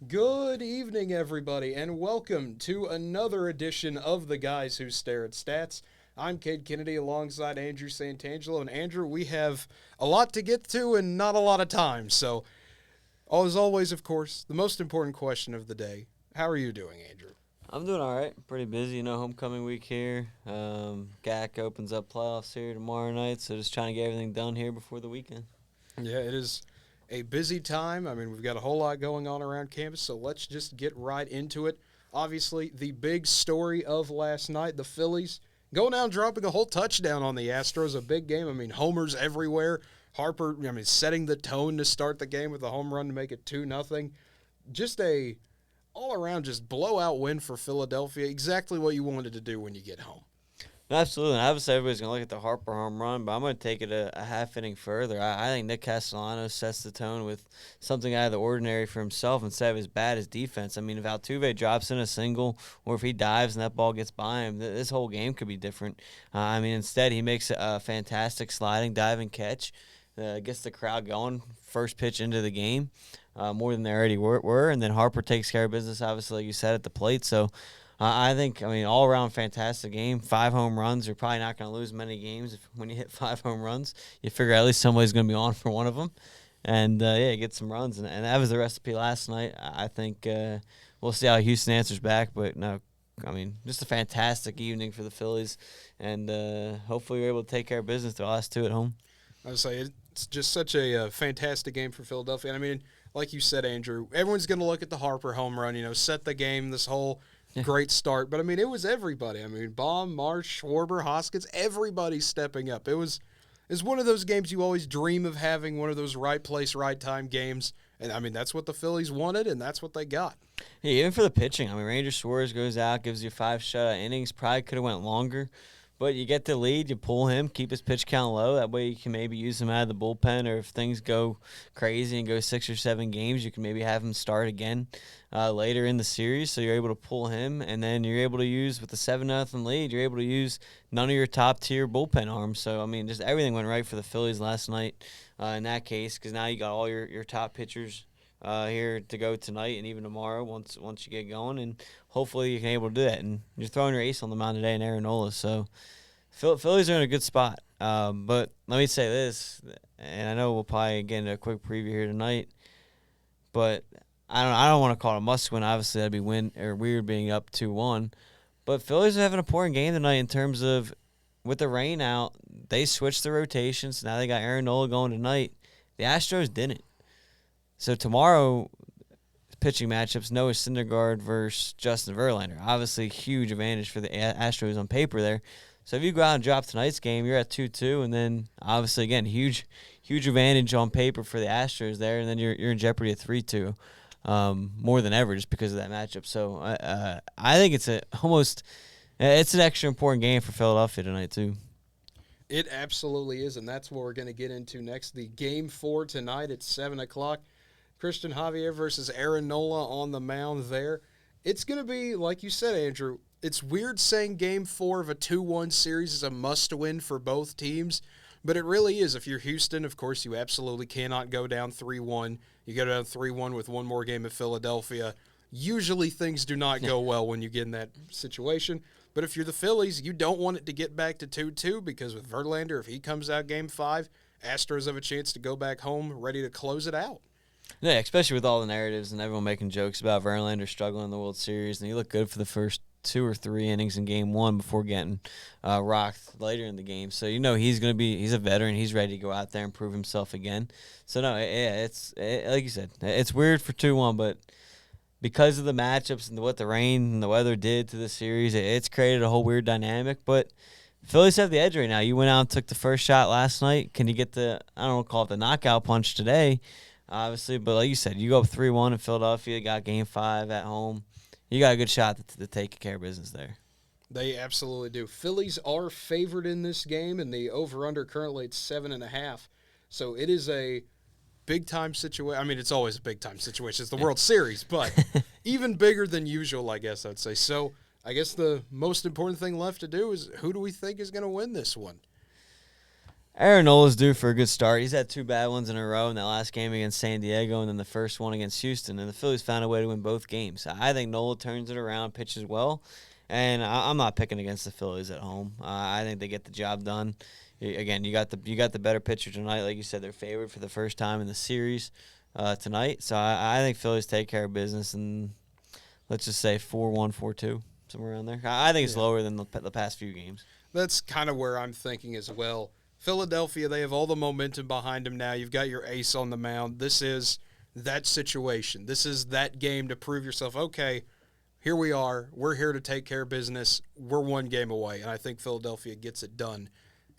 Good evening, everybody, and welcome to another edition of the Guys Who Stare at Stats. I'm Cade Kennedy alongside Andrew Santangelo, and Andrew, we have a lot to get to and not a lot of time. So, as always, of course, the most important question of the day: how are you doing, Andrew? I'm doing all right. Pretty busy, homecoming week here. GAC opens up playoffs here tomorrow night, so just trying to get everything done here before the weekend. Yeah, it is a busy time. I mean, we've got a whole lot going on around campus, so let's just get right into it. Obviously, the big story of last night, the Phillies going down dropping a whole touchdown on the Astros, a big game. I mean, homers everywhere. Harper, setting the tone to start the game with a home run to make it 2-0. Just a all-around just blowout win for Philadelphia, exactly what you wanted to do when you get home. No, absolutely. And obviously, everybody's going to look at the Harper home run, but I'm going to take it a half inning further. I think Nick Castellanos sets the tone with something out of the ordinary for himself instead of as bad as defense. I mean, if Altuve drops in a single or if he dives and that ball gets by him, this whole game could be different. Instead, he makes a fantastic sliding, diving catch, gets the crowd going, first pitch into the game, more than they already were. And then Harper takes care of business, obviously, like you said, at the plate. So, I think, all around fantastic game. 5 home runs. You're probably not going to lose many games when you hit 5 home runs. You figure at least somebody's going to be on for one of them. And, get some runs. And that was the recipe last night. I think we'll see how Houston answers back. But, no, just a fantastic evening for the Phillies. And hopefully we're able to take care of business the last 2 at home. I would say it's just such a fantastic game for Philadelphia. And, like you said, Andrew, everyone's going to look at the Harper home run, set the game, this whole – great start. But, it was everybody. Baum, Marsh, Schwarber, Hoskins, everybody stepping up. It's one of those games you always dream of having, one of those right place, right time games. And, that's what the Phillies wanted, and that's what they got. Yeah, even for the pitching. Ranger Suarez goes out, gives you 5 shutout innings. Probably could have went longer. But you get the lead, you pull him, keep his pitch count low. That way you can maybe use him out of the bullpen, or if things go crazy and go 6 or 7 games, you can maybe have him start again later in the series. So you're able to pull him, and then you're able to use, with the 7-0 lead, you're able to use none of your top-tier bullpen arms. So, just everything went right for the Phillies last night in that case, because now you got all your top pitchers here to go tonight and even tomorrow once you get going, and hopefully you can able to do that. And you're throwing your ace on the mound today in Aaron Nola, so Phillies are in a good spot. But let me say this, and I know we'll probably get into a quick preview here tonight, but I don't want to call it a must-win. Obviously, that'd be weird being up 2-1. But Phillies are having an important game tonight in terms of, with the rain out, they switched the rotations. Now they got Aaron Nola going tonight. The Astros didn't. So tomorrow, pitching matchups, Noah Syndergaard versus Justin Verlander. Obviously, huge advantage for the Astros on paper there. So if you go out and drop tonight's game, you're at 2-2, and then obviously, again, huge advantage on paper for the Astros there, and then you're in jeopardy at 3-2, more than ever just because of that matchup. So I think it's an extra important game for Philadelphia tonight too. It absolutely is, and that's what we're going to get into next. The Game 4 tonight at 7 o'clock. Christian Javier versus Aaron Nola on the mound there. It's going to be, like you said, Andrew, it's weird saying Game 4 of a 2-1 series is a must-win for both teams, but it really is. If you're Houston, of course, you absolutely cannot go down 3-1. You go down 3-1 with one more game at Philadelphia. Usually things do not go well when you get in that situation. But if you're the Phillies, you don't want it to get back to 2-2 because with Verlander, if he comes out Game 5, Astros have a chance to go back home ready to close it out. Yeah, especially with all the narratives and everyone making jokes about Verlander struggling in the World Series, and he looked good for the first 2 or 3 innings in Game 1 before getting rocked later in the game. So he's a veteran. He's ready to go out there and prove himself again. So no, it's like you said, it's weird for 2-1, but because of the matchups and what the rain and the weather did to the series, it's created a whole weird dynamic. But Phillies have the edge right now. You went out and took the first shot last night. Can you get call it the knockout punch today? Obviously, but like you said, you go up 3-1 in Philadelphia, got Game 5 at home. You got a good shot to take care of business there. They absolutely do. Phillies are favored in this game, and the over-under currently at 7.5. So it is a big-time situation. It's always a big-time situation. It's the World Series, but even bigger than usual, I guess I'd say. So I guess the most important thing left to do is who do we think is going to win this one? Aaron Nola's due for a good start. He's had 2 bad ones in a row in that last game against San Diego and then the first one against Houston. And the Phillies found a way to win both games. I think Nola turns it around, pitches well. And I'm not picking against the Phillies at home. I think they get the job done. Again, you got the better pitcher tonight. Like you said, they're favored for the first time in the series tonight. So I think Phillies take care of business, and let's just say 4-1, 4-2, somewhere around there. I think it's lower than the past few games. That's kind of where I'm thinking as well. Philadelphia, they have all the momentum behind them now. You've got your ace on the mound. This is that situation. This is that game to prove yourself, okay, here we are. We're here to take care of business. We're 1 game away, and I think Philadelphia gets it done.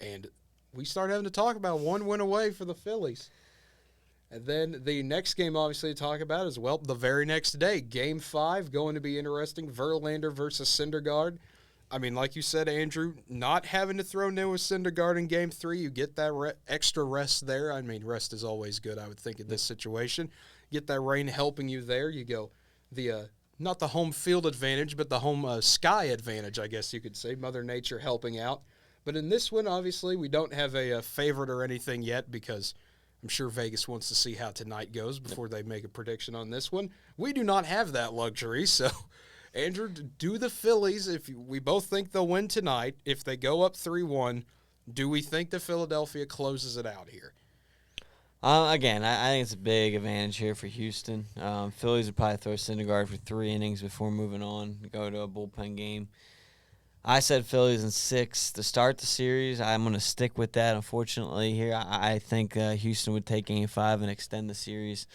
And we start having to talk about 1 win away for the Phillies. And then the next game, obviously, to talk about is, well, the very next day, Game 5, going to be interesting. Verlander versus Syndergaard. I mean, like you said, Andrew, not having to throw Noah Syndergaard in Game 3, you get that extra rest there. I mean, rest is always good, I would think, in this situation. Get that rain helping you there. You go the not the home field advantage, but the home sky advantage, I guess you could say. Mother Nature helping out. But in this one, obviously, we don't have a favorite or anything yet because I'm sure Vegas wants to see how tonight goes before they make a prediction on this one. We do not have that luxury, so Andrew, do the Phillies, if we both think they'll win tonight, if they go up 3-1, do we think that Philadelphia closes it out here? Again, I think it's a big advantage here for Houston. Phillies would probably throw Syndergaard for 3 innings before moving on, go to a bullpen game. I said Phillies in 6 to start the series. I'm going to stick with that, unfortunately, here. I think Houston would take Game 5 and extend the series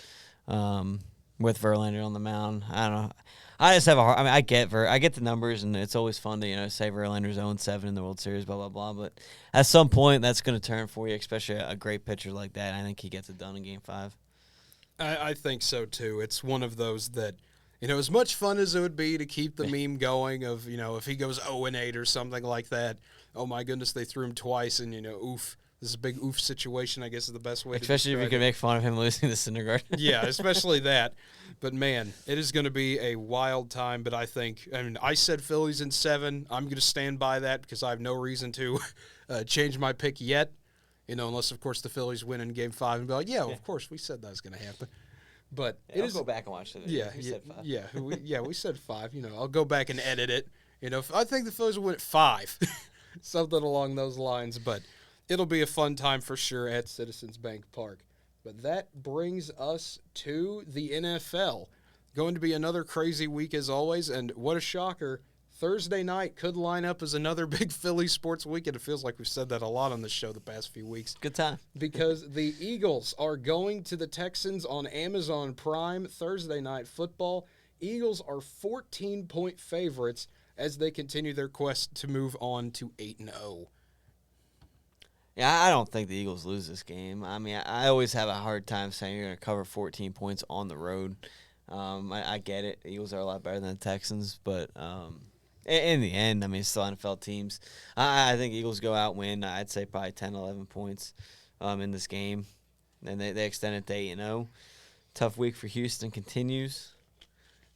with Verlander on the mound. I don't know. I just have a hard – I mean, I get the numbers, and it's always fun to, say Verlander's 0-7 in the World Series, blah, blah, blah. But at some point, that's going to turn for you, especially a great pitcher like that. I think he gets it done in Game 5. I think so, too. It's one of those that – as much fun as it would be to keep the meme going of, if he goes 0-8 or something like that, oh my goodness, they threw him twice and, oof. This is a big oof situation, I guess is the best way to describe it. Especially if you can make fun of him losing to Syndergaard. Yeah, especially that. But, man, it is going to be a wild time. But I said Phillies in 7. I'm going to stand by that because I have no reason to change my pick yet, unless, of course, the Phillies win in Game 5 and be like, yeah, of course, we said that was going to happen. But I'll go back and watch it. We said 5. We said 5. I'll go back and edit it. I think the Phillies will win at 5, something along those lines. But it'll be a fun time for sure at Citizens Bank Park. But that brings us to the NFL. Going to be another crazy week as always, and what a shocker. Thursday night could line up as another big Philly sports weekend. It feels like we've said that a lot on the show the past few weeks. Good time. Because the Eagles are going to the Texans on Amazon Prime Thursday night football. Eagles are 14-point favorites as they continue their quest to move on to 8-0. Yeah, I don't think the Eagles lose this game. I mean, I always have a hard time saying you're going to cover 14 points on the road. I get it. The Eagles are a lot better than the Texans, but in the end, I mean, it's still NFL teams. I think Eagles go out, win. I'd say probably 10, 11 points in this game. And they extend it to 8-0. Tough week for Houston continues.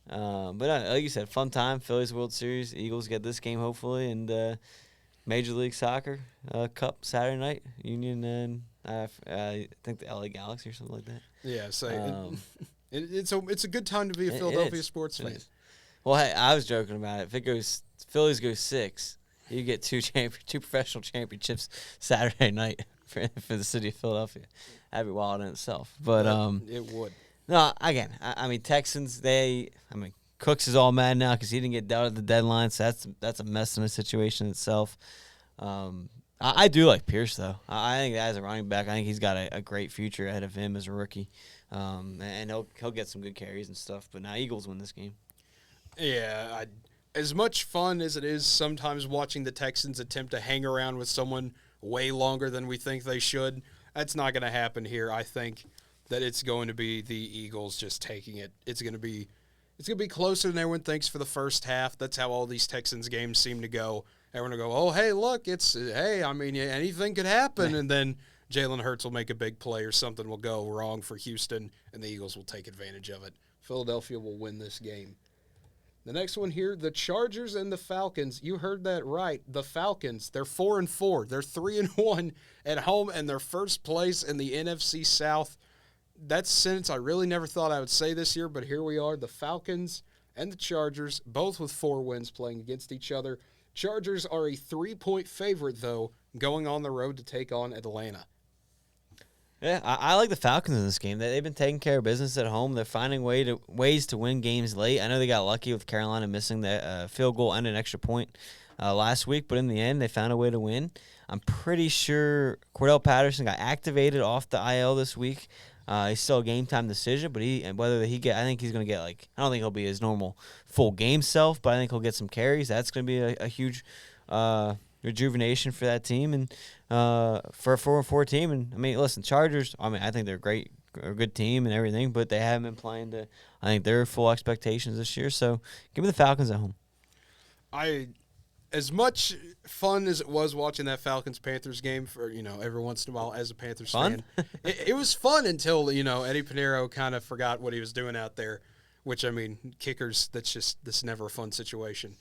But like you said, fun time. Phillies World Series. Eagles get this game, hopefully. And Major League Soccer Cup Saturday night. Union and I think the LA Galaxy or something like that. Yeah, so it's a good time to be a Philadelphia sports fan. Well, hey, I was joking about it. If Phillies go 6, you get two professional championships Saturday night for the city of Philadelphia. That'd be wild in itself. But it would. No, again, I mean Texans. Cooks is all mad now because he didn't get dealt at the deadline, so that's a mess in the situation itself. I do like Pierce though. I think as a running back, I think he's got a great future ahead of him as a rookie, and he'll get some good carries and stuff. But now Eagles win this game. Yeah, as much fun as it is sometimes watching the Texans attempt to hang around with someone way longer than we think they should, that's not going to happen here. I think that it's going to be the Eagles just taking it. It's going to be closer than everyone thinks for the first half. That's how all these Texans games seem to go. Everyone will go, oh, hey, look, anything could happen. And then Jalen Hurts will make a big play or something will go wrong for Houston, and the Eagles will take advantage of it. Philadelphia will win this game. The next one here, the Chargers and the Falcons. You heard that right. The Falcons, they're 4-4. They're 3-1 at home, and they're first place in the NFC South. That's since I really never thought I would say this year, but here we are. The Falcons and the Chargers, both with 4 wins playing against each other. Chargers are a 3-point favorite, though, going on the road to take on Atlanta. Yeah, I like the Falcons in this game. They've been taking care of business at home. They're finding ways to win games late. I know they got lucky with Carolina missing the field goal and an extra point last week, but in the end, they found a way to win. I'm pretty sure Cordell Patterson got activated off the IL this week. He's still a game time decision, but I think he's going to get I don't think he'll be his normal full game self, but I think he'll get some carries. That's going to be a huge rejuvenation for that team and for a 4-4 team. And I mean, listen, Chargers. I mean, I think they're a good team and everything, but they haven't been playing to. I think they're full expectations this year. So give me the Falcons at home. As much fun as it was watching that Falcons-Panthers game for, every once in a while as a Panthers fan, it was fun until, Eddie Pinheiro kind of forgot what he was doing out there, which, I mean, kickers, that's never a fun situation.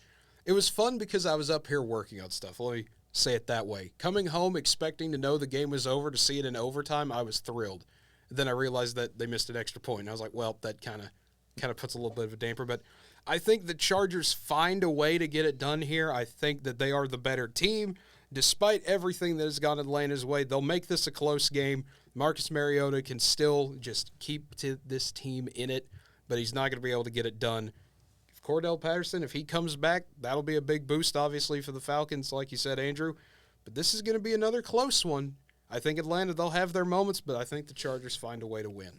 It was fun because I was up here working on stuff. Let me say it that way. Coming home expecting to know the game was over, to see it in overtime, I was thrilled. Then I realized that they missed an extra point, and I was like, well, that kind of puts a little bit of a damper, but I think the Chargers find a way to get it done here. I think that they are the better team. Despite everything that has gone Atlanta's way, they'll make this a close game. Marcus Mariota can still just keep to this team in it, but he's not going to be able to get it done. If Cordell Patterson, if he comes back, that'll be a big boost, obviously, for the Falcons, like you said, Andrew. But this is going to be another close one. I think Atlanta, they'll have their moments, but I think the Chargers find a way to win.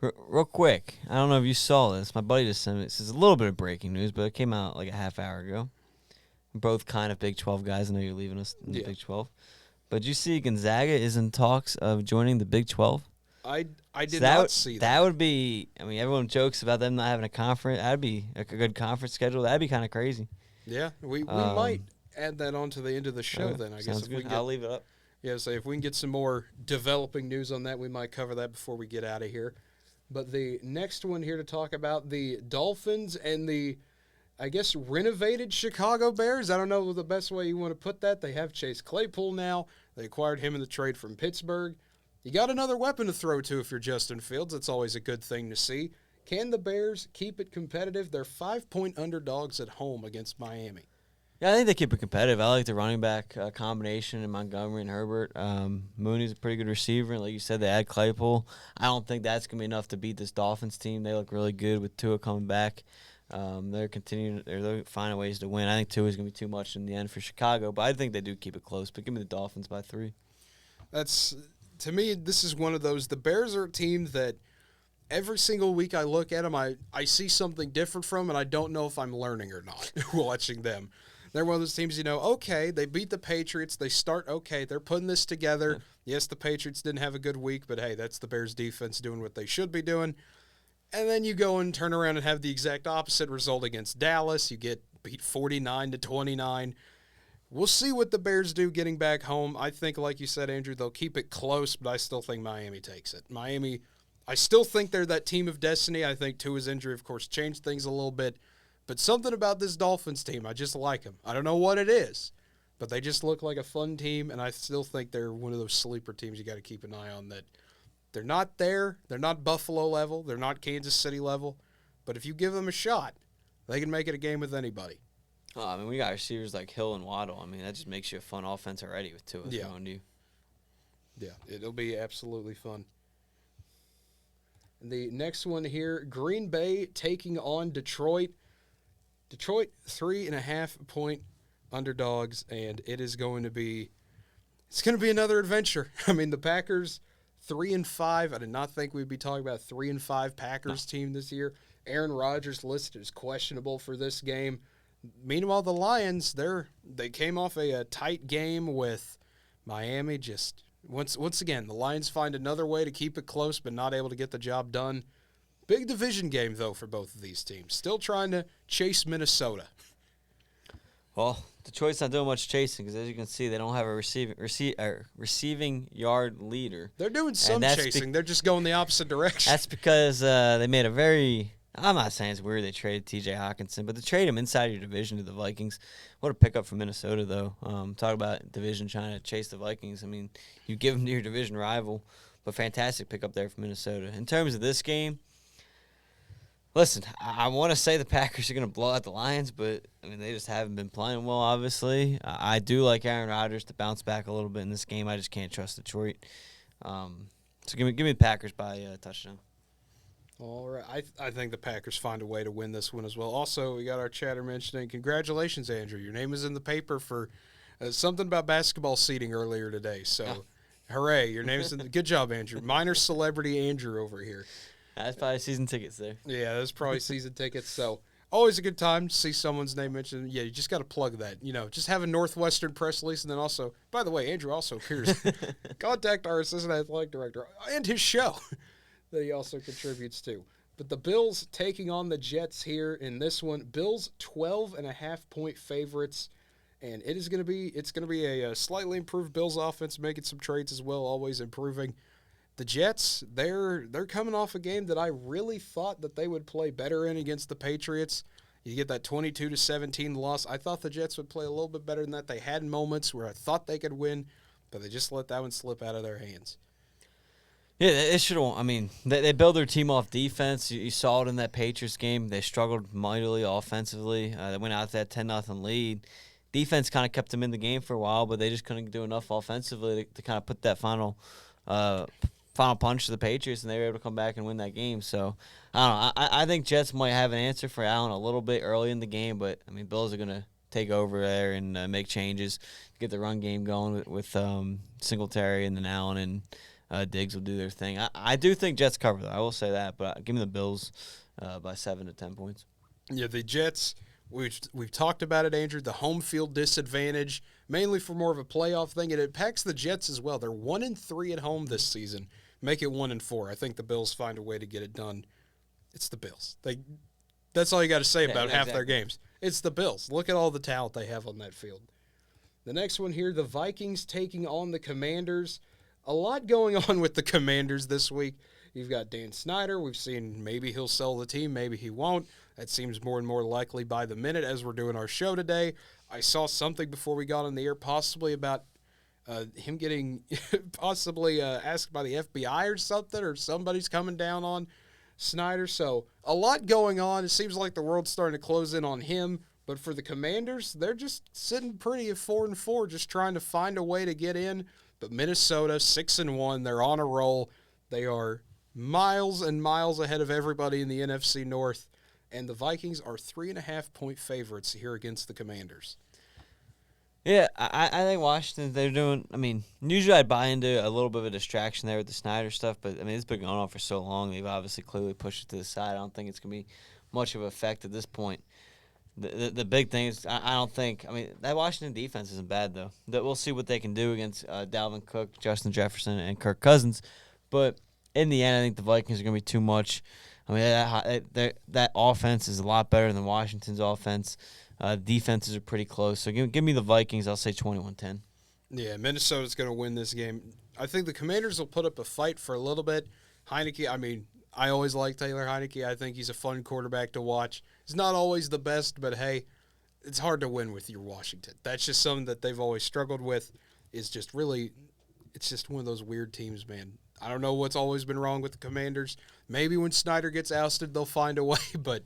Real quick, I don't know if you saw this. My buddy just sent me. This is a little bit of breaking news, but it came out like a half hour ago. We're both kind of Big 12 guys. I know you're leaving us in the Big 12. But you see Gonzaga is in talks of joining the Big 12? I did not see that. That would be, I mean, everyone jokes about them not having a conference. That would be a good conference schedule. That would be kind of crazy. Yeah, we might add that on to the end of the show then, I guess. I'll leave it up. Yeah, so if we can get some more developing news on that, we might cover that before we get out of here. But the next one here to talk about, the Dolphins and the, I guess, renovated Chicago Bears. I don't know the best way you want to put that. They have Chase Claypool now. They acquired him in the trade from Pittsburgh. You got another weapon to throw to if you're Justin Fields. That's always a good thing to see. Can the Bears keep it competitive? They're 5-point underdogs at home against Miami. Yeah, I think they keep it competitive. I like the running back combination in Montgomery and Herbert. Mooney's a pretty good receiver. Like you said, they add Claypool. I don't think that's going to be enough to beat this Dolphins team. They look really good with Tua coming back. They're finding ways to win. I think Tua is going to be too much in the end for Chicago, but I think they do keep it close. But give me the Dolphins by 3. To me, this is one of those. The Bears are a team that every single week I look at them, I see something different from, and I don't know if I'm learning or not watching them. They're one of those teams, okay, they beat the Patriots. They start, okay, they're putting this together. Yeah. Yes, the Patriots didn't have a good week, but hey, that's the Bears defense doing what they should be doing. And then you go and turn around and have the exact opposite result against Dallas. You get beat 49-29. We'll see what the Bears do getting back home. I think, like you said, Andrew, they'll keep it close, but I still think Miami takes it. Miami, I still think they're that team of destiny. I think Tua's injury, of course, changed things a little bit. But something about this Dolphins team, I just like them. I don't know what it is, but they just look like a fun team, and I still think they're one of those sleeper teams you got to keep an eye on. That they're not there. They're not Buffalo level. They're not Kansas City level. But if you give them a shot, they can make it a game with anybody. Oh, I mean, we got receivers like Hill and Waddle. I mean, that just makes you a fun offense already with Tua throwing you. Yeah, it'll be absolutely fun. And the next one here, Green Bay taking on Detroit. Detroit, 3.5-point underdogs, and it's going to be another adventure. I mean, the Packers, 3-5. I did not think we'd be talking about a 3-5 Packers team this year. Aaron Rodgers listed as questionable for this game. Meanwhile, the Lions, they came off a tight game with Miami. Just once again, the Lions find another way to keep it close, but not able to get the job done. Big division game, though, for both of these teams. Still trying to chase Minnesota. Well, Detroit's not doing much chasing because, as you can see, they don't have a receiving yard leader. They're doing some chasing. They're just going the opposite direction. That's because they made a very I'm not saying it's weird they traded T.J. Hawkinson, but to trade him inside your division to the Vikings, what a pickup from Minnesota, though. Talk about division trying to chase the Vikings. I mean, you give them to your division rival, but fantastic pickup there from Minnesota. In terms of this game, listen, I want to say the Packers are going to blow out the Lions, but, I mean, they just haven't been playing well, obviously. I do like Aaron Rodgers to bounce back a little bit in this game. I just can't trust Detroit. So give me the Packers by a touchdown. All right. I think the Packers find a way to win this one as well. Also, we got our chatter mentioning, congratulations, Andrew. Your name is in the paper for something about basketball seating earlier today. So, hooray. Your name is in the – good job, Andrew. Minor celebrity Andrew over here. That's probably season tickets there. Yeah, that's probably season tickets. So, always a good time to see someone's name mentioned. Yeah, you just got to plug that. You know, just have a Northwestern press release. And then also, by the way, Andrew also appears. Contact our assistant athletic director and his show that he also contributes to. But the Bills taking on the Jets here in this one. Bills 12.5-point favorites, and it's going to be a slightly improved Bills offense, making some trades as well, always improving. The Jets, they're coming off a game that I really thought that they would play better in against the Patriots. You get that 22-17 loss. I thought the Jets would play a little bit better than that. They had moments where I thought they could win, but they just let that one slip out of their hands. Yeah, they should have. I mean, they build their team off defense. You saw it in that Patriots game. They struggled mightily offensively. They went out to that 10-0 lead. Defense kind of kept them in the game for a while, but they just couldn't do enough offensively to kind of put that final punch to the Patriots, and they were able to come back and win that game. So, I don't know. I think Jets might have an answer for Allen a little bit early in the game, but, I mean, Bills are going to take over there and make changes, get the run game going with Singletary and then Allen and Diggs will do their thing. I do think Jets cover, though. I will say that, but give me the Bills by 7 to 10 points. Yeah, the Jets, we've talked about it, Andrew, the home field disadvantage, mainly for more of a playoff thing, and it impacts the Jets as well. They're 1-3 at home this season. Make it 1-4. I think the Bills find a way to get it done. It's the Bills. That's all you got to say about half their games. It's the Bills. Look at all the talent they have on that field. The next one here, the Vikings taking on the Commanders. A lot going on with the Commanders this week. You've got Dan Snyder. We've seen maybe he'll sell the team, maybe he won't. That seems more and more likely by the minute as we're doing our show today. I saw something before we got on the air possibly about him getting possibly asked by the FBI or something, or somebody's coming down on Snyder. So a lot going on. It seems like the world's starting to close in on him. But for the Commanders, they're just sitting pretty at 4-4, just trying to find a way to get in. But Minnesota, 6-1, they're on a roll. They are miles and miles ahead of everybody in the NFC North. And the Vikings are 3.5-point favorites here against the Commanders. Yeah, I think Washington, they're doing, I mean, usually I'd buy into a little bit of a distraction there with the Snyder stuff, but, I mean, it's been going on for so long. They've obviously clearly pushed it to the side. I don't think it's going to be much of an effect at this point. The big thing is, I don't think, I mean, that Washington defense isn't bad, though. We'll see what they can do against Dalvin Cook, Justin Jefferson, and Kirk Cousins. But in the end, I think the Vikings are going to be too much. I mean, that offense is a lot better than Washington's offense. Defenses are pretty close. So give me the Vikings. I'll say 21-10. Yeah, Minnesota's going to win this game. I think the Commanders will put up a fight for a little bit. Heineke, I mean, I always like Taylor Heineke. I think he's a fun quarterback to watch. He's not always the best, but hey, it's hard to win with your Washington. That's just something that they've always struggled with. It's just really, it's just one of those weird teams, man. I don't know what's always been wrong with the Commanders. Maybe when Snyder gets ousted, they'll find a way, but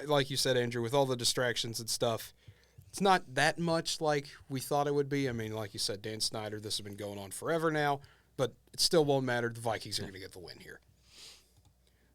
like you said, Andrew, with all the distractions and stuff, it's not that much like we thought it would be. I mean, like you said, Dan Snyder, this has been going on forever now, but it still won't matter. The Vikings are going to get the win here.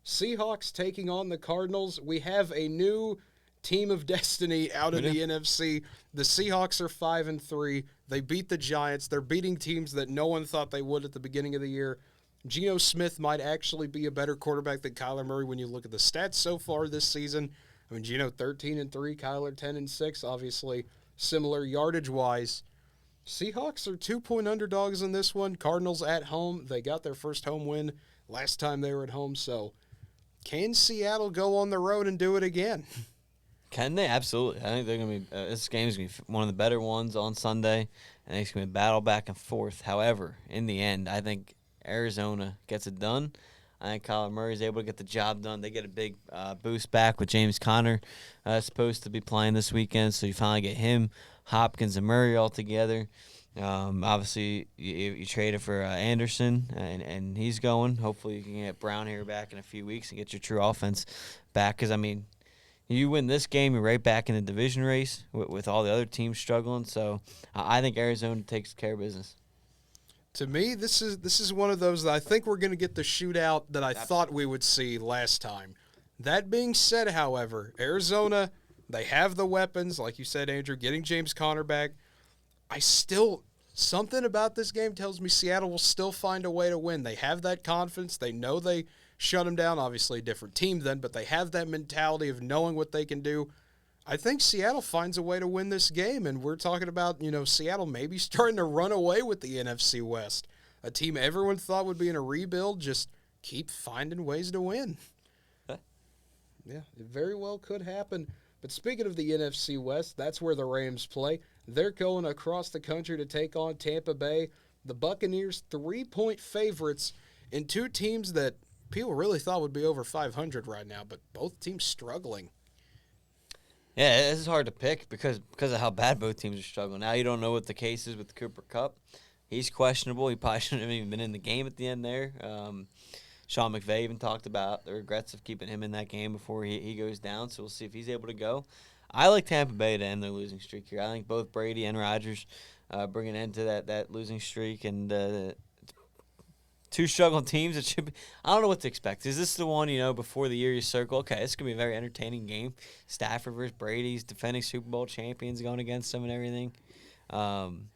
Seahawks taking on the Cardinals. We have a new team of destiny out in the NFC. The Seahawks are 5-3. They beat the Giants. They're beating teams that no one thought they would at the beginning of the year. Geno Smith might actually be a better quarterback than Kyler Murray when you look at the stats so far this season. I mean, Geno 13-3, Kyler 10-6, obviously similar yardage-wise. Seahawks are 2-point underdogs in this one. Cardinals at home. They got their first home win last time they were at home, so can Seattle go on the road and do it again? Can they? Absolutely. I think they're going to be this game is going to be one of the better ones on Sunday, and it's going to be a battle back and forth. However, in the end, I think Arizona gets it done. I think Kyler Murray's able to get the job done. They get a big boost back with James Conner supposed to be playing this weekend, so you finally get him, Hopkins, and Murray all together. Obviously, you traded for Anderson, and he's going. Hopefully, you can get Brown here back in a few weeks and get your true offense back. Because, I mean, you win this game, you're right back in the division race with all the other teams struggling. So I think Arizona takes care of business. To me, this is one of those that I think we're going to get the shootout that I thought we would see last time. That being said, however, Arizona, they have the weapons, like you said, Andrew, getting James Conner back. Something about this game tells me Seattle will still find a way to win. They have that confidence. They know they shut them down. Obviously, a different team then, but they have that mentality of knowing what they can do. I think Seattle finds a way to win this game, and we're talking about, Seattle maybe starting to run away with the NFC West. A team everyone thought would be in a rebuild, just keep finding ways to win. Huh? Yeah, it very well could happen. But speaking of the NFC West, that's where the Rams play. They're going across the country to take on Tampa Bay. The Buccaneers, 3-point favorites in two teams that people really thought would be over 500 right now, but both teams struggling. Yeah, this is hard to pick because of how bad both teams are struggling. Now you don't know what the case is with Cooper Kupp. He's questionable. He probably shouldn't have even been in the game at the end there. Sean McVay even talked about the regrets of keeping him in that game before he goes down, so we'll see if he's able to go. I like Tampa Bay to end their losing streak here. I think both Brady and Rodgers bring an end to that losing streak, and two struggling teams. It should be. I don't know what to expect. Is this the one, before the year you circle, okay, this could be a very entertaining game. Stafford versus Brady's defending Super Bowl champions going against them and everything. And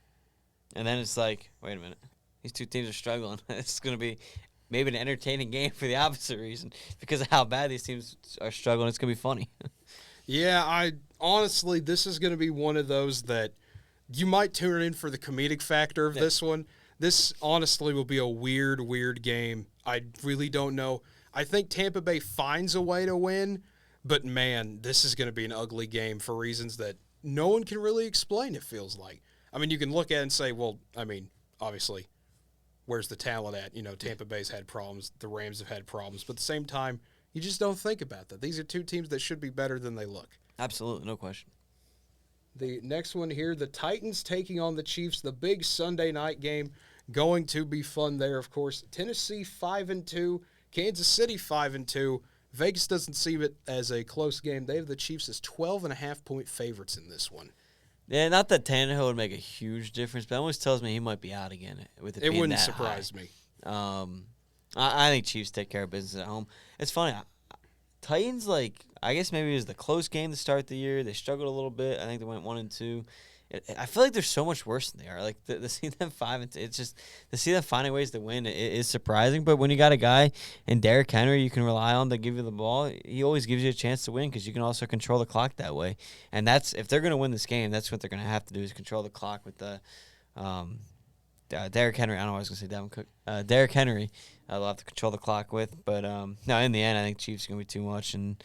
then it's like, wait a minute. These two teams are struggling. It's going to be maybe an entertaining game for the opposite reason. Because of how bad these teams are struggling, it's going to be funny. Yeah, honestly, this is going to be one of those that you might tune in for the comedic factor of this one. This, honestly, will be a weird, weird game. I really don't know. I think Tampa Bay finds a way to win, but, man, this is going to be an ugly game for reasons that no one can really explain, it feels like. I mean, you can look at it and say, well, I mean, obviously, where's the talent at? Tampa Bay's had problems. The Rams have had problems. But at the same time, you just don't think about that. These are two teams that should be better than they look. Absolutely, no question. The next one here, the Titans taking on the Chiefs, the big Sunday night game. Going to be fun there, of course. Tennessee 5-2, Kansas City 5-2. Vegas doesn't see it as a close game. They have the Chiefs as 12.5-point favorites in this one. Yeah, not that Tannehill would make a huge difference, but it always tells me he might be out again with it. It being wouldn't that surprise high. me. I think Chiefs take care of business at home. It's funny. Titans, I guess maybe it was the close game to start the year. They struggled a little bit. I think they went 1-2. I feel like they're so much worse than they are. To see them 5-2, it's just to see them finding ways to win. It is surprising. But when you got a guy in Derrick Henry you can rely on to give you the ball, he always gives you a chance to win because you can also control the clock that way. And that's if they're going to win this game, that's what they're going to have to do is control the clock with the Derrick Henry. I don't know what I was going to say, Dalvin Cook. Derrick Henry, they'll have to control the clock with. But no, in the end, I think Chiefs are going to be too much. And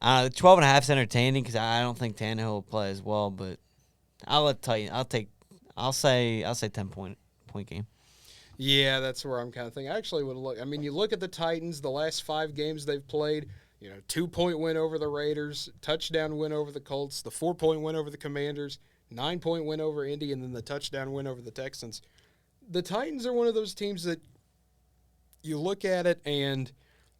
12.5 is entertaining because I don't think Tannehill will play as well. But I'll say 10-point game. Yeah, that's where I'm kind of thinking. I actually would look. I mean, you look at the Titans, the last 5 games they've played, 2-point win over the Raiders, touchdown win over the Colts, the 4-point win over the Commanders, 9-point win over Indy, and then the touchdown win over the Texans. The Titans are one of those teams that you look at it and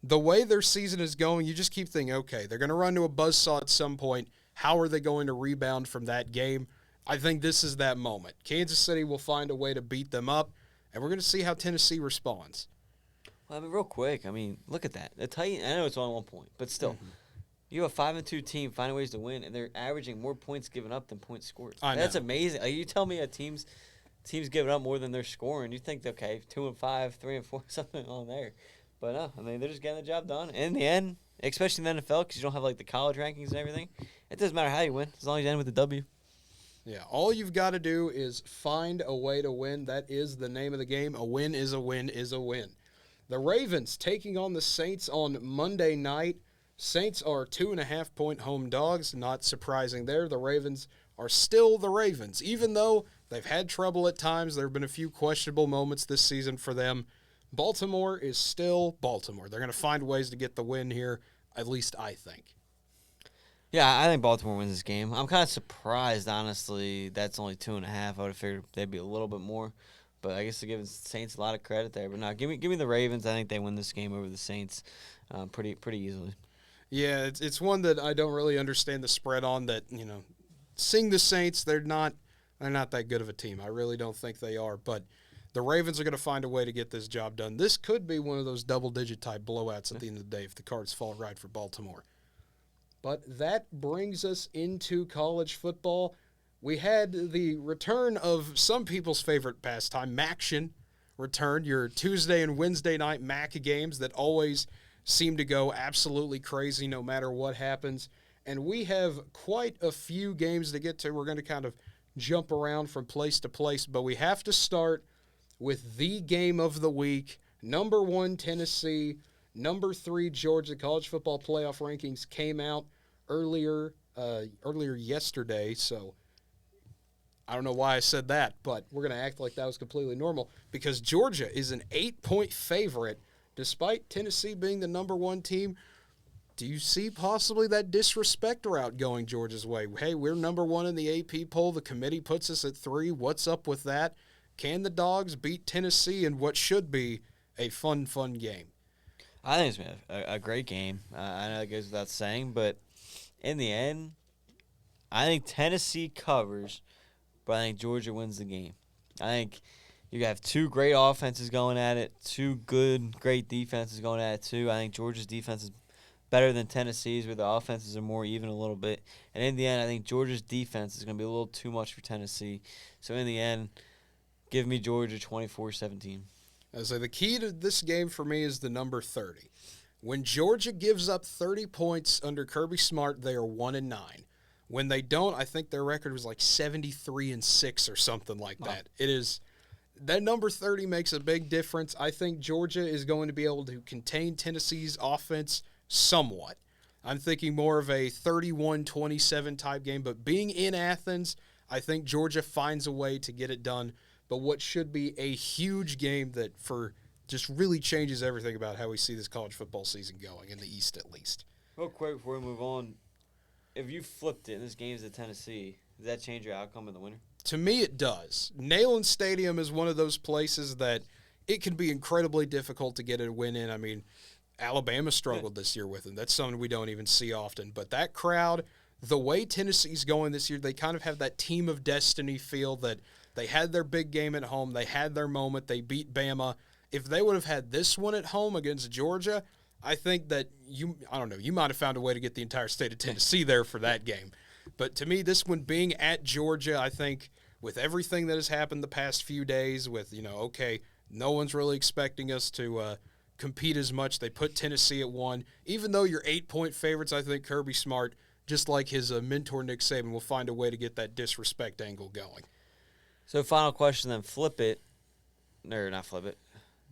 the way their season is going, you just keep thinking, okay, they're going to run to a buzzsaw at some point. How are they going to rebound from that game? I think this is that moment. Kansas City will find a way to beat them up, and we're going to see how Tennessee responds. Well, real quick, look at that. The Titans, I know it's only 1 point, but still, you have a 5-2 team finding ways to win, and they're averaging more points given up than points scored. That's amazing. You tell me a team's giving up more than they're scoring, you think, okay, 2-5, 3-4, something along there. But no, they're just getting the job done. In the end, especially in the NFL, because you don't have the college rankings and everything, it doesn't matter how you win as long as you end with a W. Yeah, all you've got to do is find a way to win. That is the name of the game. A win is a win is a win. The Ravens taking on the Saints on Monday night. Saints are 2.5-point home dogs. Not surprising there. The Ravens are still the Ravens. Even though they've had trouble at times, there have been a few questionable moments this season for them. Baltimore is still Baltimore. They're going to find ways to get the win here, at least I think. Yeah, I think Baltimore wins this game. I'm kind of surprised, honestly, that's only 2.5. I would have figured they'd be a little bit more, but I guess they're giving Saints a lot of credit there. But no, give me the Ravens. I think they win this game over the Saints, pretty easily. Yeah, it's one that I don't really understand the spread on. That seeing the Saints, they're not that good of a team. I really don't think they are, but the Ravens are going to find a way to get this job done. This could be one of those double-digit type blowouts at the end of the day if the cards fall right for Baltimore. But that brings us into college football. We had the return of some people's favorite pastime, Maction, returned. Your Tuesday and Wednesday night Mac games that always seem to go absolutely crazy no matter what happens. And we have quite a few games to get to. We're going to kind of jump around from place to place, but we have to start with the game of the week. Number 1, Tennessee. Number 3, Georgia. College football playoff rankings came out earlier yesterday, so I don't know why I said that, but we're going to act like that was completely normal because Georgia is an 8-point favorite despite Tennessee being the number 1 team. Do you see possibly that disrespect route going Georgia's way? Hey, we're number 1 in the AP poll. The committee puts us at 3. What's up with that? Can the Dogs beat Tennessee in what should be a fun game? I think it's been a great game. I know it goes without saying, but in the end, I think Tennessee covers, but I think Georgia wins the game. I think you have 2 great offenses going at it, 2 great defenses going at it too. I think Georgia's defense is better than Tennessee's, where the offenses are more even a little bit. And in the end, I think Georgia's defense is going to be a little too much for Tennessee. So in the end, give me Georgia 24-17. So the key to this game for me is the number 30. When Georgia gives up 30 points under Kirby Smart, they are 1-9. When they don't, I think their record was like 73-6 or something like that. It is that number 30 makes a big difference. I think Georgia is going to be able to contain Tennessee's offense somewhat. I'm thinking more of a 31-27 type game, but being in Athens, I think Georgia finds a way to get it done. But what should be a huge game that just really changes everything about how we see this college football season going, in the East at least. Real quick before we move on, if you flipped it and this game's at Tennessee, does that change your outcome in the winner? To me, it does. Neyland Stadium is one of those places that it can be incredibly difficult to get a win in. I mean, Alabama struggled this year with them. That's something we don't even see often. But that crowd, the way Tennessee's going this year, they kind of have that team of destiny feel that they had their big game at home. They had their moment. They beat Bama. If they would have had this one at home against Georgia, I think that you might have found a way to get the entire state of Tennessee there for that game. But to me, this one being at Georgia, I think with everything that has happened the past few days with, no one's really expecting us to compete as much. They put Tennessee at 1. Even though you're 8-point favorites, I think Kirby Smart, just like his mentor Nick Saban, will find a way to get that disrespect angle going. So final question then, flip it. Or not flip it.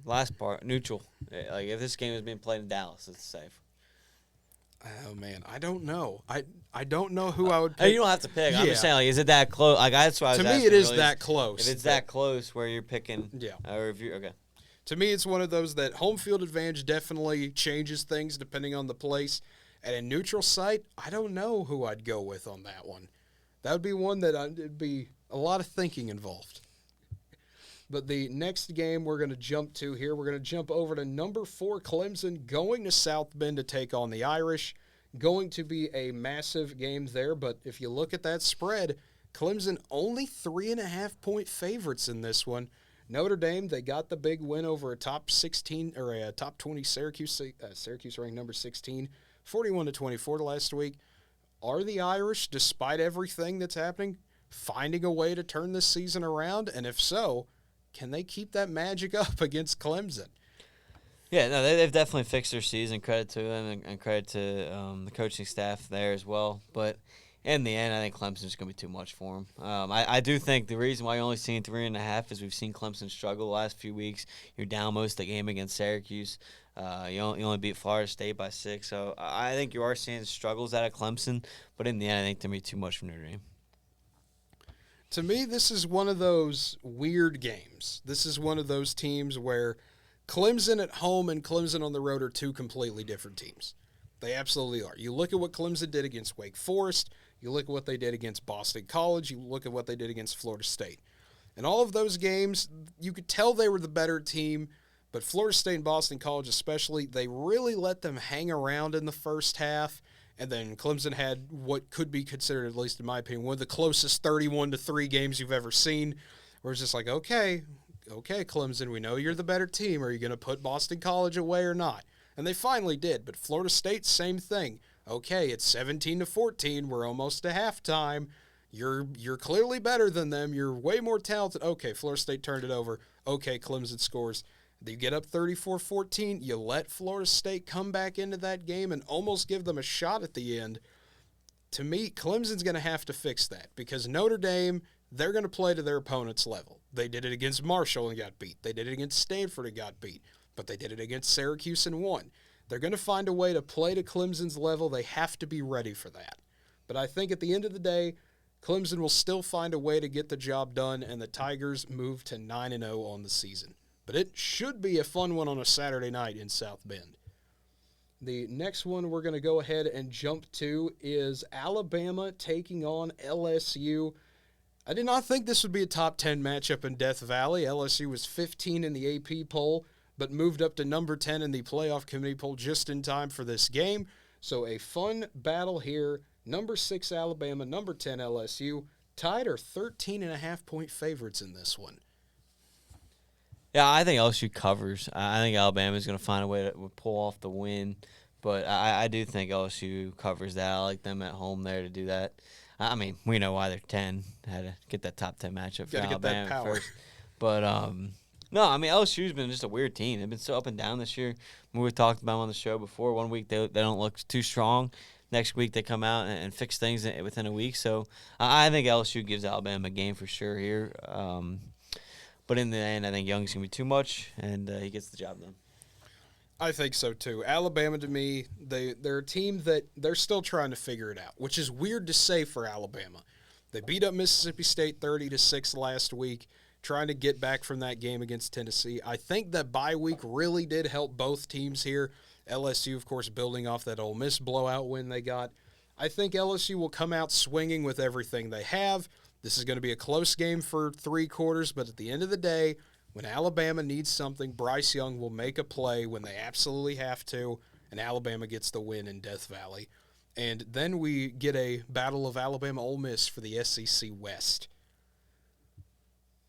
Last part, neutral. Like if this game was being played in Dallas, it's safe. Oh man, I don't know. I don't know who I would pick. You don't have to pick. Yeah. I'm just saying, like, is it that close? Like that's why I was to asking. me, it is really, that close. If it's that close, where you're picking, yeah. Or if you okay. To me, it's one of those that home field advantage definitely changes things depending on the place. At a neutral site, I don't know who I'd go with on that one. That would be one that it'd be a lot of thinking involved. But the next game we're going to jump to here, we're going to jump over to number 4 Clemson going to South Bend to take on the Irish. Going to be a massive game there, but if you look at that spread, Clemson only 3.5-point favorites in this one. Notre Dame, they got the big win over a top 16 or a top 20 Syracuse ranked number 16, 41-24 last week. Are the Irish, despite everything that's happening, finding a way to turn this season around? And if so, can they keep that magic up against Clemson? Yeah, no, they've definitely fixed their season. Credit to them and credit to the coaching staff there as well. But in the end, I think Clemson's going to be too much for them. I do think the reason why you're only seeing 3.5 is we've seen Clemson struggle the last few weeks. You're down most of the game against Syracuse. You only beat Florida State by 6. So I think you are seeing struggles out of Clemson. But in the end, I think they're going to be too much for Notre Dame. To me, this is one of those weird games. This is one of those teams where Clemson at home and Clemson on the road are two completely different teams. They absolutely are. You look at what Clemson did against Wake Forest. You look at what they did against Boston College. You look at what they did against Florida State. In all of those games, you could tell they were the better team, but Florida State and Boston College especially, they really let them hang around in the first half, and then Clemson had what could be considered, at least in my opinion, one of the closest 31-3 games you've ever seen, where it's just like, okay, Clemson, we know you're the better team. Are you going to put Boston College away or not? And they finally did, but Florida State, same thing. Okay, it's 17-14. We're almost to halftime. You're clearly better than them. You're way more talented. Okay, Florida State turned it over. Okay, Clemson scores. You get up 34-14. You let Florida State come back into that game and almost give them a shot at the end. To me, Clemson's going to have to fix that because Notre Dame, they're going to play to their opponent's level. They did it against Marshall and got beat. They did it against Stanford and got beat. But they did it against Syracuse and won. They're going to find a way to play to Clemson's level. They have to be ready for that. But I think at the end of the day, Clemson will still find a way to get the job done, and the Tigers move to 9-0 on the season. But it should be a fun one on a Saturday night in South Bend. The next one we're going to go ahead and jump to is Alabama taking on LSU. I did not think this would be a top 10 matchup in Death Valley. LSU was 15 in the AP poll, but moved up to number 10 in the playoff committee poll just in time for this game. So a fun battle here. Number 6 Alabama, number 10 LSU. Tied are 13.5-point favorites in this one. Yeah, I think LSU covers. I think Alabama's going to find a way to pull off the win. But I do think LSU covers that. I like them at home there to do that. I mean, we know why they're 10. Had to get that top 10 matchup for Alabama first. But, no, I mean, LSU's been just a weird team. They've been so up and down this year. We talked about them on the show before. One week they don't look too strong. Next week they come out and fix things within a week. So I think LSU gives Alabama a game for sure here. But in the end, I think Young's going to be too much, and he gets the job done. I think so, too. Alabama, to me, they're a team that they're still trying to figure it out, which is weird to say for Alabama. They beat up Mississippi State 30-6 last week, trying to get back from that game against Tennessee. I think that bye week really did help both teams here. LSU, of course, building off that Ole Miss blowout win they got. I think LSU will come out swinging with everything they have. This is going to be a close game for 3 quarters, but at the end of the day, when Alabama needs something, Bryce Young will make a play when they absolutely have to, and Alabama gets the win in Death Valley. And then we get a battle of Alabama-Ole Miss for the SEC West.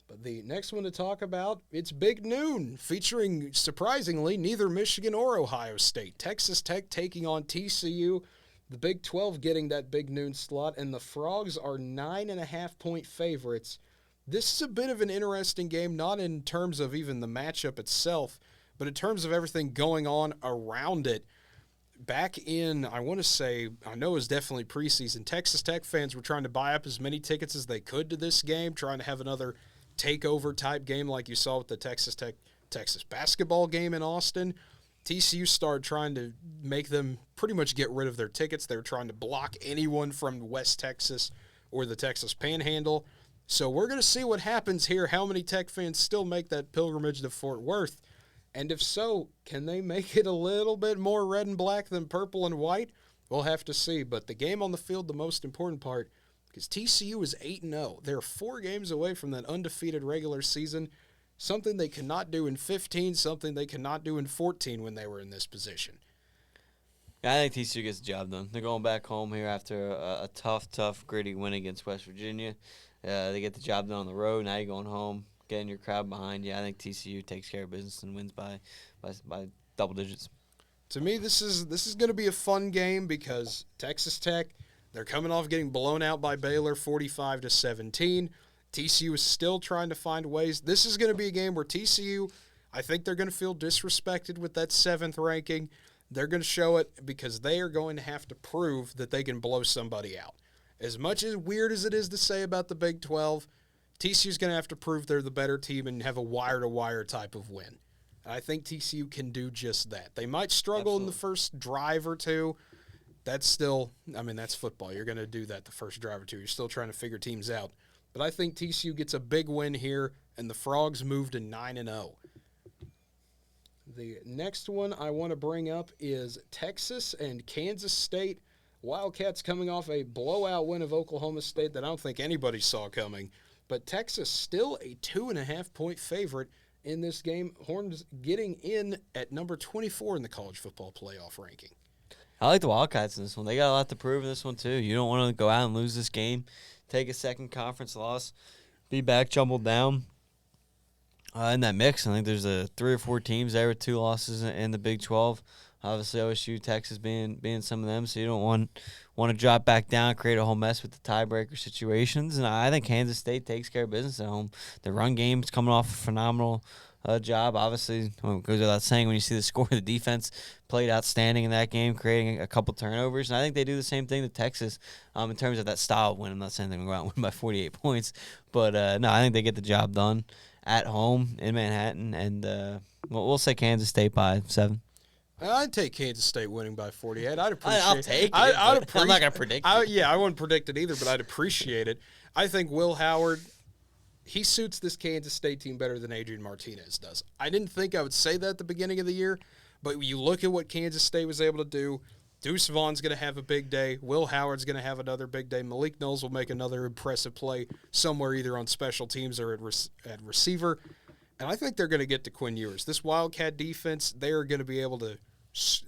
But the next one to talk about, it's Big Noon, featuring, surprisingly, neither Michigan or Ohio State. Texas Tech taking on TCU, the Big 12 getting that Big Noon slot, and the Frogs are 9.5-point favorites. This is a bit of an interesting game, not in terms of even the matchup itself, but in terms of everything going on around it. Back in, I want to say, I know it was definitely preseason, Texas Tech fans were trying to buy up as many tickets as they could to this game, trying to have another takeover type game like you saw with the Texas basketball game in Austin. TCU started trying to make them pretty much get rid of their tickets. They were trying to block anyone from West Texas or the Texas Panhandle. So we're going to see what happens here, how many Tech fans still make that pilgrimage to Fort Worth. And if so, can they make it a little bit more red and black than purple and white? We'll have to see. But the game on the field, the most important part, because TCU is 8-0. They're 4 games away from that undefeated regular season, something they could not do in 15, something they could not do in 14 when they were in this position. Yeah, I think TCU gets the job done. They're going back home here after a tough, gritty win against West Virginia. They get the job done on the road. Now you're going home, getting your crowd behind you. I think TCU takes care of business and wins by double digits. To me, this is going to be a fun game because Texas Tech, they're coming off getting blown out by Baylor 45-17. TCU is still trying to find ways. This is going to be a game where TCU, I think they're going to feel disrespected with that 7th ranking. They're going to show it because they are going to have to prove that they can blow somebody out. As much as weird as it is to say about the Big 12, TCU's going to have to prove they're the better team and have a wire-to-wire type of win. And I think TCU can do just that. They might struggle in the first drive or two. That's still, that's football. You're going to do that the first drive or two. You're still trying to figure teams out. But I think TCU gets a big win here, and the Frogs move to 9-0. The next one I want to bring up is Texas and Kansas State. Wildcats coming off a blowout win of Oklahoma State that I don't think anybody saw coming. But Texas still a 2.5-point favorite in this game. Horns getting in at number 24 in the college football playoff ranking. I like the Wildcats in this one. They got a lot to prove in this one, too. You don't want to go out and lose this game, take a second conference loss, be back jumbled down in that mix. I think there's 3 or 4 teams there with 2 losses in the Big 12. Obviously, OSU, Texas being some of them, so you don't want to drop back down, create a whole mess with the tiebreaker situations. And I think Kansas State takes care of business at home. The run game's coming off a phenomenal job. Obviously, it goes without saying when you see the score, the defense played outstanding in that game, creating a couple turnovers. And I think they do the same thing to Texas in terms of that style of win. I'm not saying they're going to go out and win by 48 points, but no, I think they get the job done at home in Manhattan. And we'll say Kansas State by 7. I'd take Kansas State winning by 48. I'd appreciate I'll take it. I'm not going to predict it. Yeah, I wouldn't predict it either, but I'd appreciate it. I think Will Howard, he suits this Kansas State team better than Adrian Martinez does. I didn't think I would say that at the beginning of the year, but you look at what Kansas State was able to do. Deuce Vaughn's going to have a big day. Will Howard's going to have another big day. Malik Knowles will make another impressive play somewhere either on special teams or at receiver. And I think they're going to get to Quinn Ewers. This Wildcat defense, they're going to be able to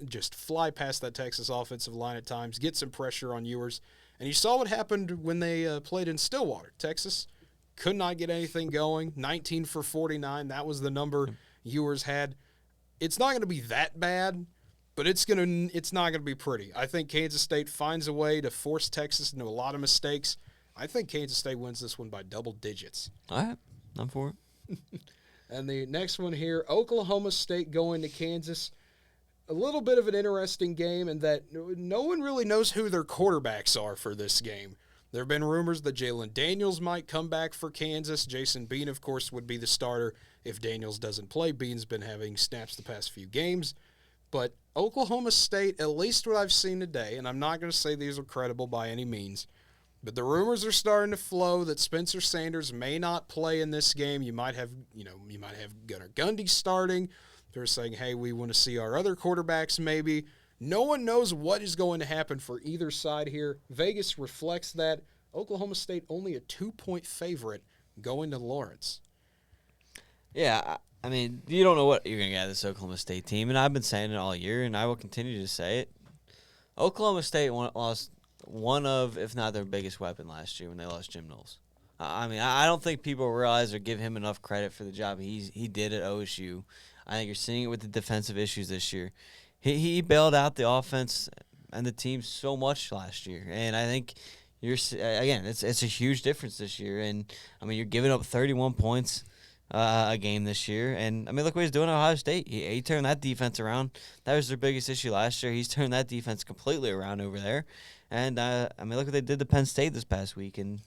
just fly past that Texas offensive line at times, get some pressure on Ewers. And you saw what happened when they played in Stillwater. Texas could not get anything going. 19 for 49, that was the number Ewers had. It's not going to be that bad, but it's not going to be pretty. I think Kansas State finds a way to force Texas into a lot of mistakes. I think Kansas State wins this one by double digits. All right, I'm for it. And the next one here, Oklahoma State going to Kansas. A little bit of an interesting game in that no one really knows who their quarterbacks are for this game. There have been rumors that Jalen Daniels might come back for Kansas. Jason Bean, of course, would be the starter if Daniels doesn't play. Bean's been having snaps the past few games. But Oklahoma State, at least what I've seen today, and I'm not going to say these are credible by any means, but the rumors are starting to flow that Spencer Sanders may not play in this game. You might have Gunnar Gundy starting. They're saying, hey, we want to see our other quarterbacks maybe. No one knows what is going to happen for either side here. Vegas reflects that. Oklahoma State only a 2-point favorite going to Lawrence. Yeah, I mean, you don't know what you're going to get out of this Oklahoma State team, and I've been saying it all year, and I will continue to say it. Oklahoma State lost one of, if not their biggest weapon last year when they lost Jim Knowles. I mean, I don't think people realize or give him enough credit for the job he did at OSU. I think you're seeing it with the defensive issues this year. He bailed out the offense and the team so much last year, and I think it's a huge difference this year. And I mean, you're giving up 31 points a game this year, and I mean, look what he's doing at Ohio State. He turned that defense around. That was their biggest issue last year. He's turned that defense completely around over there, and I mean, look what they did to Penn State this past week. And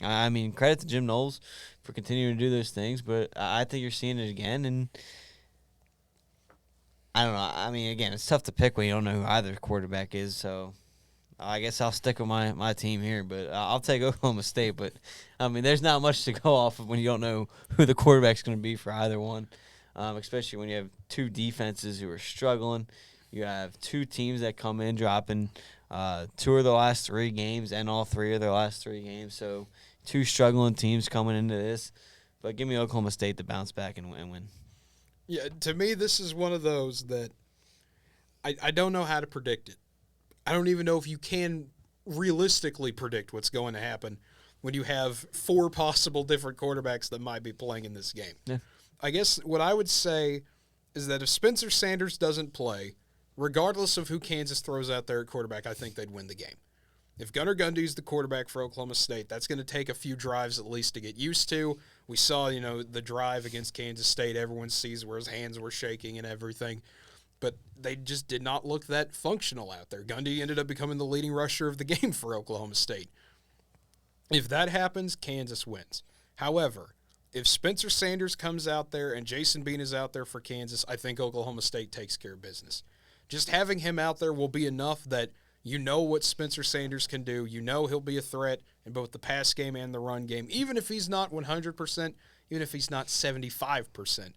I mean, credit to Jim Knowles for continuing to do those things, but I think you're seeing it again. And I don't know. I mean, again, it's tough to pick when you don't know who either quarterback is. So I guess I'll stick with my team here, but I'll take Oklahoma State. But, I mean, there's not much to go off of when you don't know who the quarterback's going to be for either one, especially when you have 2 defenses who are struggling. You have 2 teams that come in dropping 2 of the last 3 games and all 3 of their last 3 games. So 2 struggling teams coming into this. But give me Oklahoma State to bounce back and win. Yeah, to me, this is one of those that I don't know how to predict it. I don't even know if you can realistically predict what's going to happen when you have 4 possible different quarterbacks that might be playing in this game. Yeah. I guess what I would say is that if Spencer Sanders doesn't play, regardless of who Kansas throws out there at quarterback, I think they'd win the game. If Gunnar Gundy's the quarterback for Oklahoma State, that's going to take a few drives at least to get used to. We saw, the drive against Kansas State. Everyone sees where his hands were shaking and everything. But they just did not look that functional out there. Gundy ended up becoming the leading rusher of the game for Oklahoma State. If that happens, Kansas wins. However, if Spencer Sanders comes out there and Jason Bean is out there for Kansas, I think Oklahoma State takes care of business. Just having him out there will be enough that you know what Spencer Sanders can do. You know he'll be a threat in both the pass game and the run game, even if he's not 100%, even if he's not 75%.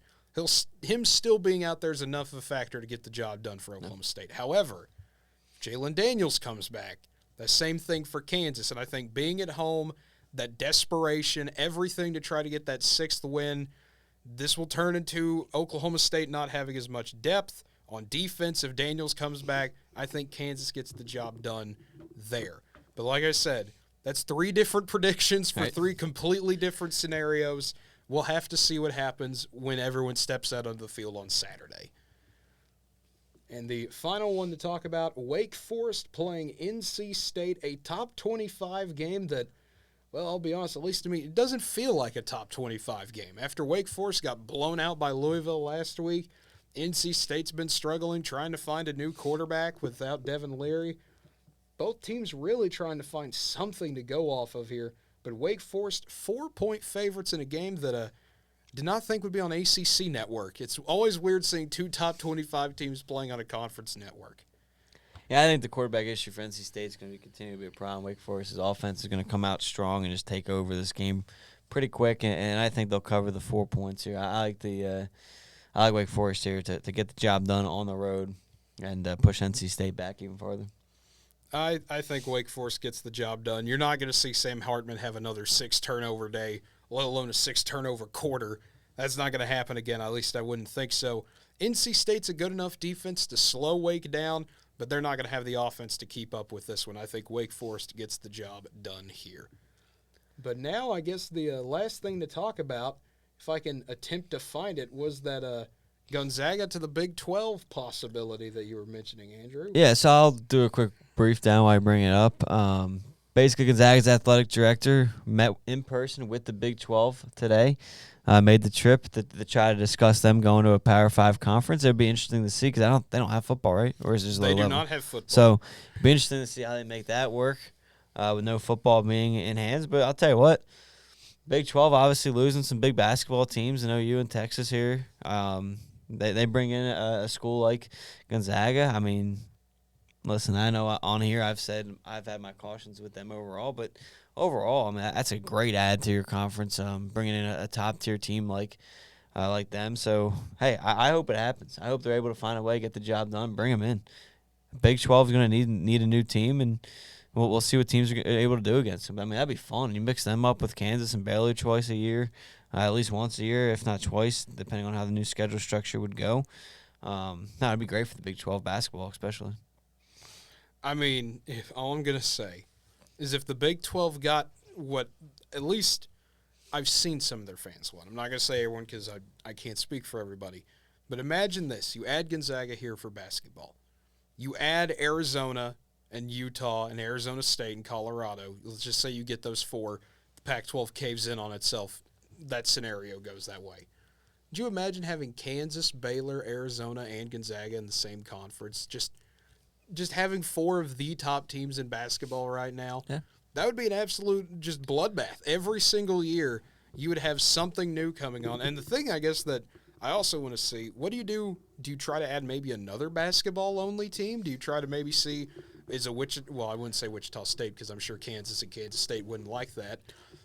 him still being out there is enough of a factor to get the job done for Oklahoma State. However, Jalen Daniels comes back. The same thing for Kansas, and I think being at home, that desperation, everything to try to get that 6th win, this will turn into Oklahoma State not having as much depth on defense. If Daniels comes back, I think Kansas gets the job done there. But like I said, that's 3 different predictions for 3 completely different scenarios. We'll have to see what happens when everyone steps out onto the field on Saturday. And the final one to talk about, Wake Forest playing NC State, a top 25 game that, well, I'll be honest, at least to me, it doesn't feel like a top 25 game. After Wake Forest got blown out by Louisville last week, NC State's been struggling, trying to find a new quarterback without Devin Leary. Both teams really trying to find something to go off of here. But Wake Forest, 4-point favorites in a game that did not think would be on ACC network. It's always weird seeing 2 top 25 teams playing on a conference network. Yeah, I think the quarterback issue for NC State is going to continue to be a problem. Wake Forest's offense is going to come out strong and just take over this game pretty quick, and I think they'll cover the 4 points here. I like Wake Forest here to get the job done on the road and push NC State back even farther. I think Wake Forest gets the job done. You're not going to see Sam Hartman have another 6-turnover day, let alone a 6-turnover quarter. That's not going to happen again. At least I wouldn't think so. NC State's a good enough defense to slow Wake down, but they're not going to have the offense to keep up with this one. I think Wake Forest gets the job done here. But now I guess the last thing to talk about, if I can attempt to find it, was that Gonzaga to the Big 12 possibility that you were mentioning, Andrew. Yeah, so I'll do a quick brief down while I bring it up. Basically, Gonzaga's athletic director met in person with the Big 12 today, made the trip to try to discuss them going to a Power 5 conference. It would be interesting to see because they don't have football, right? Or is it just They low do level? not have football. So it would be interesting to see how they make that work with no football being in hands. But I'll tell you what, Big 12 obviously losing some big basketball teams. I know you in Texas here. They bring in a school like Gonzaga. I mean, listen, I know on here I've said I've had my cautions with them overall, but overall, I mean, that's a great add to your conference, bringing in a top-tier team like them. So, hey, I hope it happens. I hope they're able to find a way, get the job done, bring them in. Big 12 is going to need a new team, and we'll see what teams are able to do against them. I mean, that'd be fun. You mix them up with Kansas and Baylor twice a year, at least once a year, if not twice, depending on how the new schedule structure would go. It'd be great for the Big 12 basketball, especially. I mean, if all I'm going to say is if the Big 12 got what at least I've seen some of their fans want. I'm not going to say everyone because I can't speak for everybody. But imagine this. You add Gonzaga here for basketball. You add Arizona and Utah and Arizona State and Colorado. Let's just say you get those 4. The Pac-12 caves in on itself. That scenario goes that way. Could you imagine having Kansas, Baylor, Arizona, and Gonzaga in the same conference? Just having 4 of the top teams in basketball right now, Yeah. That would be an absolute just bloodbath. Every single year, you would have something new coming on. And the thing, I guess, that I also want to see, what do you do? Do you try to add maybe another basketball-only team? Do you try to maybe see, I wouldn't say Wichita State because I'm sure Kansas and Kansas State wouldn't like that.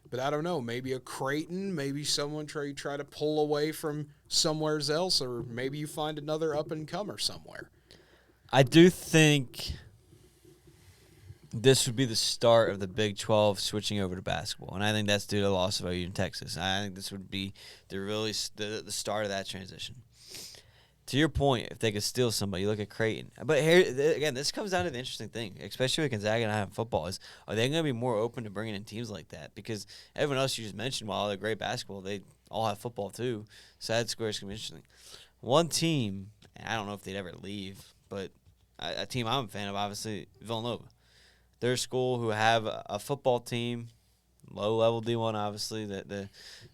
But I don't know, maybe a Creighton, maybe someone try to pull away from somewhere else, or maybe you find another up-and-comer somewhere. I do think this would be the start of the Big 12 switching over to basketball, and I think that's due to the loss of OU in Texas. I think this would be the start of that transition. To your point, if they could steal somebody, you look at Creighton. But here again, this comes down to the interesting thing, especially with Gonzaga and having football, is are they going to be more open to bringing in teams like that? Because everyone else you just mentioned, while they're great basketball, they all have football too. So that's going to be interesting. One team, and I don't know if they'd ever leave, but a team I'm a fan of, obviously, Villanova. They're a school who have a football team, low-level D1, obviously, the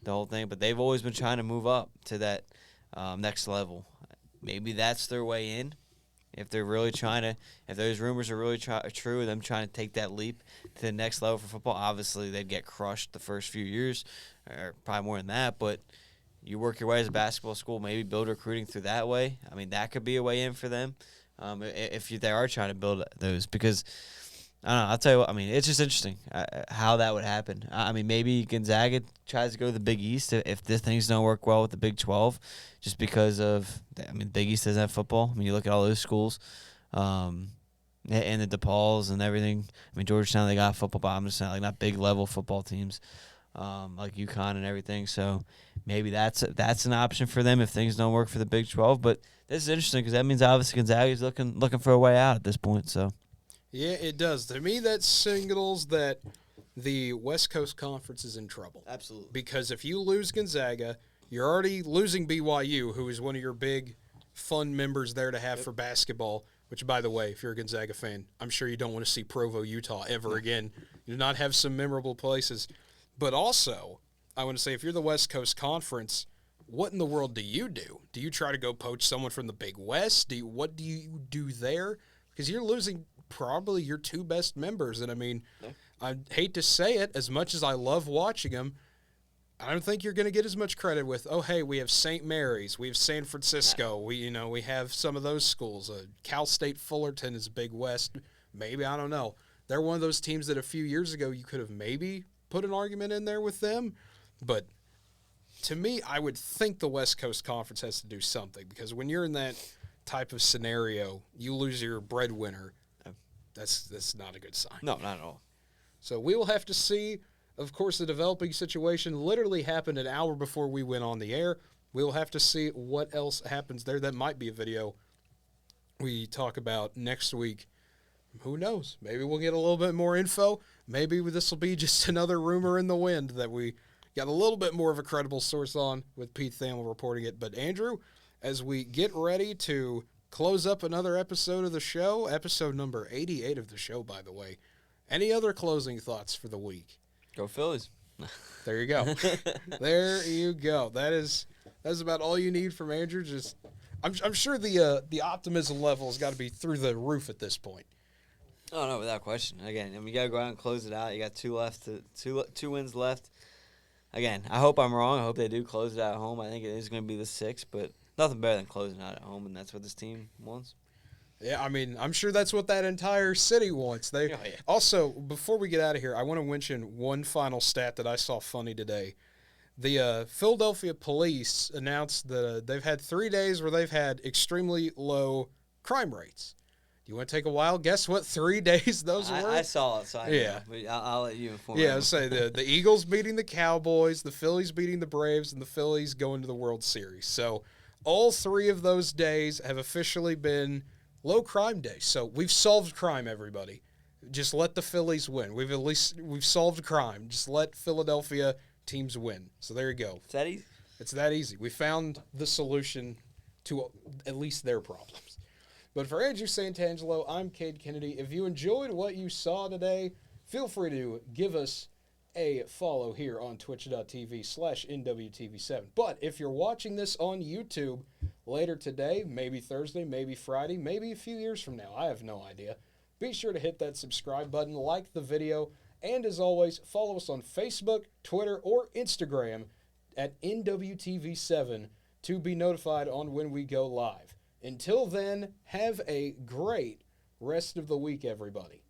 whole thing. But they've always been trying to move up to that next level. Maybe that's their way in. If they're really trying to – if those rumors are really true, them trying to take that leap to the next level for football, obviously they'd get crushed the first few years, or probably more than that. But you work your way as a basketball school, maybe build recruiting through that way. I mean, that could be a way in for them if they are trying to build those, because – I don't know. I'll tell you what. I mean, it's just interesting how that would happen. I mean, maybe Gonzaga tries to go to the Big East if this things don't work well with the Big 12, just because of. I mean, Big East doesn't have football. I mean, you look at all those schools, and the DePauls and everything. I mean, Georgetown, they got football, but I'm just saying, like, not big level football teams, like UConn and everything. So maybe that's an option for them if things don't work for the Big 12. But this is interesting because that means obviously Gonzaga's looking for a way out at this point. So. Yeah, it does. To me, that signals that the West Coast Conference is in trouble. Absolutely. Because if you lose Gonzaga, you're already losing BYU, who is one of your big, fun members there to have for basketball. Which, by the way, if you're a Gonzaga fan, I'm sure you don't want to see Provo, Utah ever again. You do not have some memorable places. But also, I want to say, if you're the West Coast Conference, what in the world do you do? Do you try to go poach someone from the Big West? What do you do there? Because you're losing probably your two best members. And, I mean, I hate to say it, as much as I love watching them, I don't think you're going to get as much credit with, oh, hey, we have St. Mary's, we have San Francisco, we have some of those schools. Cal State Fullerton is Big West. Maybe, I don't know. They're one of those teams that a few years ago you could have maybe put an argument in there with them. But to me, I would think the West Coast Conference has to do something, because when you're in that type of scenario, you lose your breadwinner. That's not a good sign. No, not at all. So we will have to see. Of course, the developing situation literally happened an hour before we went on the air. We'll have to see what else happens there. That might be a video we talk about next week. Who knows? Maybe we'll get a little bit more info. Maybe this will be just another rumor in the wind that we got a little bit more of a credible source on with Pete Thamel reporting it. But, Andrew, as we get ready to close up another episode of the show, episode number 88 of the show, by the way, any other closing thoughts for the week? Go Phillies. There you go. There you go. That's about all you need from Andrew. Just, I'm sure the optimism level has got to be through the roof at this point. Oh no, without question. Again, I mean, you gotta go out and close it out. You got two wins left. Again, I hope I'm wrong. I hope they do close it out at home. I think it is going to be the 6th, but nothing better than closing out at home, and that's what this team wants. Yeah, I mean, I'm sure that's what that entire city wants. Also, before we get out of here, I want to mention one final stat that I saw funny today. The Philadelphia police announced that they've had 3 days where they've had extremely low crime rates. Do you want to take a wild guess what 3 days those were? I saw it, so I know, but I'll let you inform me. Yeah, say the Eagles beating the Cowboys, the Phillies beating the Braves, and the Phillies going to the World Series. So all 3 of those days have officially been low crime days. So we've solved crime, everybody. Just let the Phillies win. We've solved crime. Just let Philadelphia teams win. So there you go. It's that easy. It's that easy. We found the solution to at least their problems. But for Andrew Santangelo, I'm Cade Kennedy. If you enjoyed what you saw today, feel free to give us a follow here on twitch.tv/NWTV7. But if you're watching this on YouTube later today, maybe Thursday, maybe Friday, maybe a few years from now, I have no idea, be sure to hit that subscribe button, like the video, and as always, follow us on Facebook, Twitter, or Instagram at NWTV7 to be notified on when we go live. Until then, have a great rest of the week, everybody.